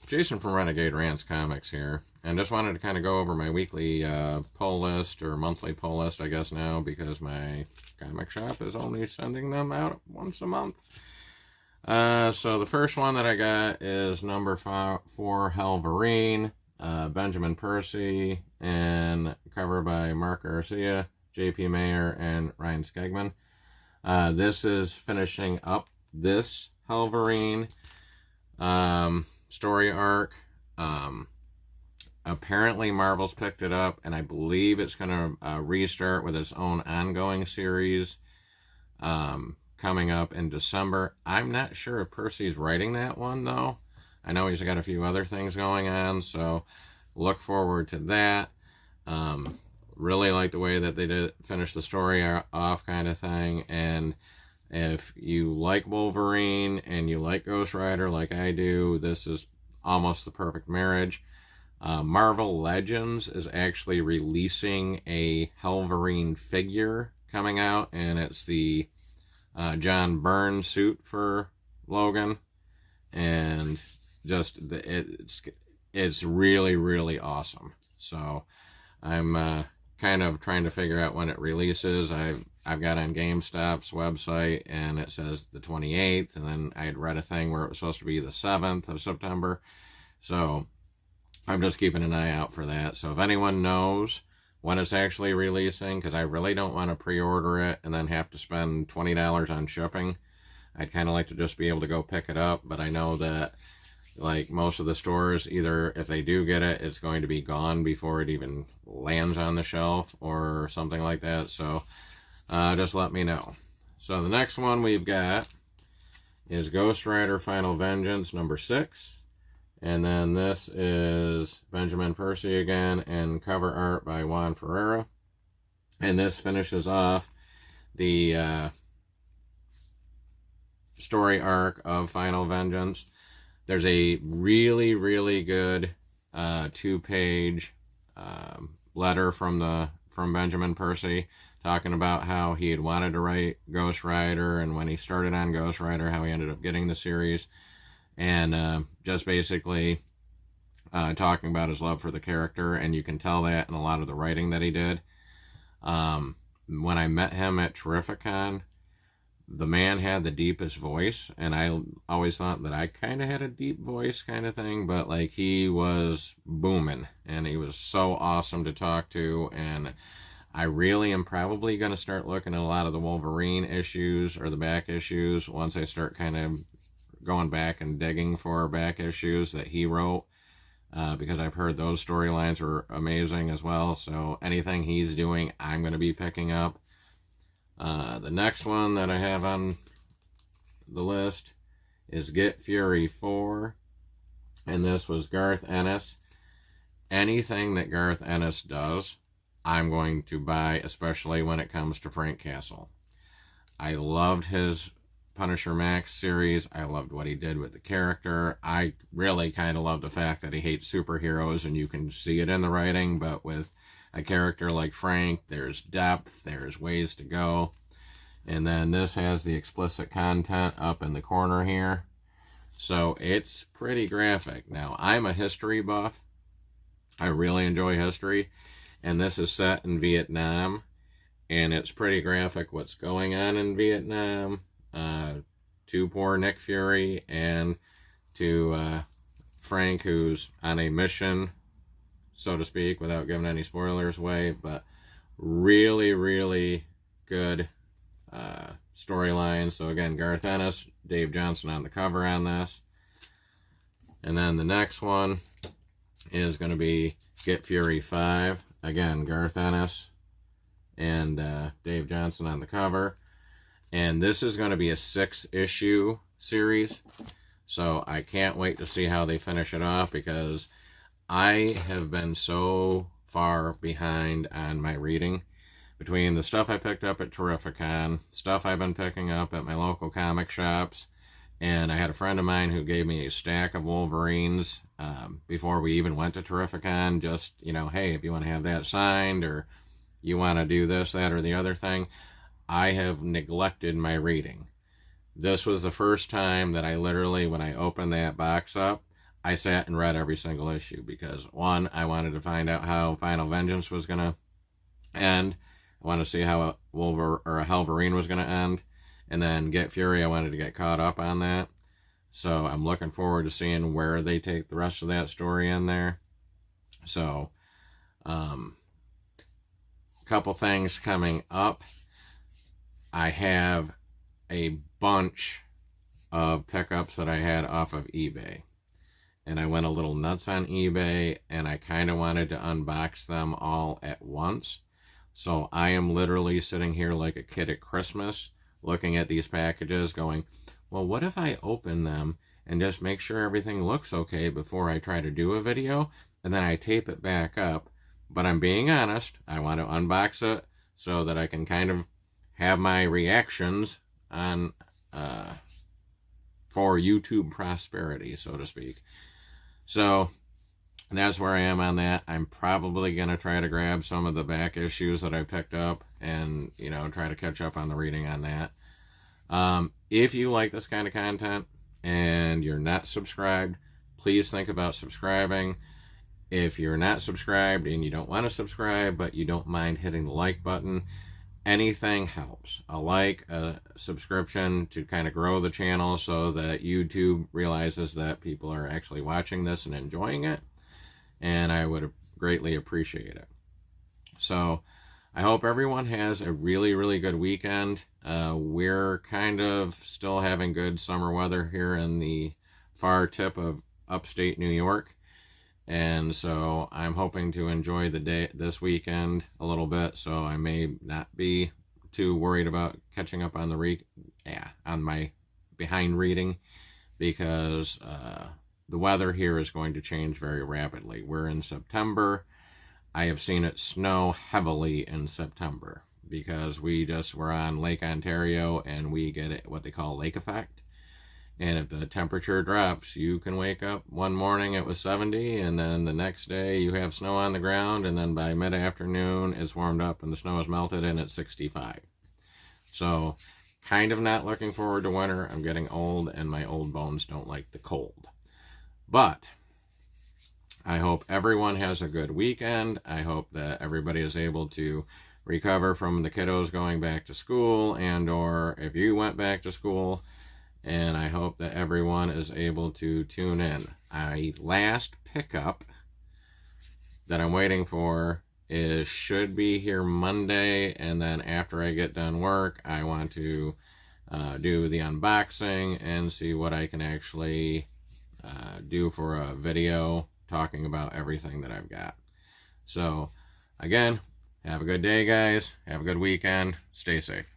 Jason from Renegade Rants Comics here, and just wanted to kind of go over my weekly pull list, or monthly pull list, I guess now, because my comic shop is only sending them out once a month. So the first one that I got is number 4, Helverine, Benjamin Percy, and cover by Mark Garcia, J.P. Mayer, and Ryan Skegman. This is finishing up this Helverine story arc. Apparently Marvel's picked it up, and I believe it's going to restart with its own ongoing series coming up in December. I'm not sure if Percy's writing that one, though. I know he's got a few other things going on, so look forward to that. Really like the way that they did finish the story off, kind of thing. And if you like Wolverine and you like Ghost Rider like I do, this is almost the perfect marriage. Marvel Legends is actually releasing a Helverine figure coming out, and it's the John Byrne suit for Logan, and just it's really, really awesome. So I'm kind of trying to figure out when it releases. I've got on GameStop's website, and it says the 28th, and then I had read a thing where it was supposed to be the 7th of September. So I'm just keeping an eye out for that. So if anyone knows when it's actually releasing, because I really don't want to pre-order it and then have to spend $20 on shipping. I'd kind of like to just be able to go pick it up, but I know that like most of the stores, either if they do get it, it's going to be gone before it even lands on the shelf or something like that. So just let me know. So the next one we've got is Ghost Rider Final Vengeance number 6. And then this is Benjamin Percy again, and cover art by Juan Ferreira. And this finishes off the story arc of Final Vengeance. There's a really, really good 2-page letter from Benjamin Percy talking about how he had wanted to write Ghost Rider, and when he started on Ghost Rider, how he ended up getting the series. And just basically talking about his love for the character, and you can tell that in a lot of the writing that he did. When I met him at Terrificon, the man had the deepest voice, and I always thought that I kind of had a deep voice kind of thing, but like he was booming, and he was so awesome to talk to, and I really am probably going to start looking at a lot of the Wolverine issues or the back issues once I start kind of going back and digging for back issues that he wrote, because I've heard those storylines were amazing as well. So anything he's doing, I'm going to be picking up. The next one that I have on the list is Get Fury 4, and this was Garth Ennis. Anything that Garth Ennis does, I'm going to buy, especially when it comes to Frank Castle. I loved his Punisher Max series. I loved what he did with the character. I really kind of love the fact that he hates superheroes, and you can see it in the writing, but with a character like Frank, there's depth, there's ways to go. And then this has the explicit content up in the corner here. So it's pretty graphic. Now, I'm a history buff. I really enjoy history, and this is set in Vietnam, and it's pretty graphic what's going on in Vietnam. To poor Nick Fury, and to Frank, who's on a mission, so to speak, without giving any spoilers away. But really, really good storyline. So again, Garth Ennis, Dave Johnson on the cover on this. And then the next one is going to be Get Fury 5. Again, Garth Ennis and Dave Johnson on the cover. And this is going to be a 6-issue series, so I can't wait to see how they finish it off, because I have been so far behind on my reading. Between the stuff I picked up at Terrificon, stuff I've been picking up at my local comic shops, and I had a friend of mine who gave me a stack of Wolverines before we even went to Terrificon, just, you know, hey, if you want to have that signed, or you want to do this, that, or the other thing. I have neglected my reading. This was the first time that I literally, when I opened that box up, I sat and read every single issue because, one, I wanted to find out how Final Vengeance was going to end. I wanted to see how Wolverine was going to end. And then Get Fury, I wanted to get caught up on that. So I'm looking forward to seeing where they take the rest of that story in there. So, a couple things coming up. I have a bunch of pickups that I had off of eBay. And I went a little nuts on eBay, and I kind of wanted to unbox them all at once. So I am literally sitting here like a kid at Christmas, looking at these packages going, well, what if I open them and just make sure everything looks okay before I try to do a video, and then I tape it back up? But I'm being honest, I want to unbox it so that I can kind of have my reactions on for YouTube prosperity, so to speak. So that's where I am on that. I'm probably going to try to grab some of the back issues that I picked up and, you know, try to catch up on the reading on that. If you like this kind of content and you're not subscribed, please think about subscribing. If you're not subscribed and you don't want to subscribe, but you don't mind hitting the like button, anything helps. A like, a subscription to kind of grow the channel so that YouTube realizes that people are actually watching this and enjoying it. And I would greatly appreciate it. So I hope everyone has a really, really good weekend. We're kind of still having good summer weather here in the far tip of upstate New York. And so I'm hoping to enjoy the day this weekend a little bit, so I may not be too worried about catching up on on my behind reading, because the weather here is going to change very rapidly. We're in September. I have seen it snow heavily in September because we just were on Lake Ontario and we get what they call lake effect. And if the temperature drops, you can wake up one morning it was 70, and then the next day you have snow on the ground, and then by mid-afternoon it's warmed up and the snow is melted and it's 65. So kind of not looking forward to winter. I'm getting old and my old bones don't like the cold. But I hope everyone has a good weekend. I hope that everybody is able to recover from the kiddos going back to school, and or if you went back to school. And I hope that everyone is able to tune in. My last pickup that I'm waiting for should be here Monday, and then after I get done work, I want to do the unboxing and see what I can actually do for a video talking about everything that I've got. So, again, have a good day, guys. Have a good weekend. Stay safe.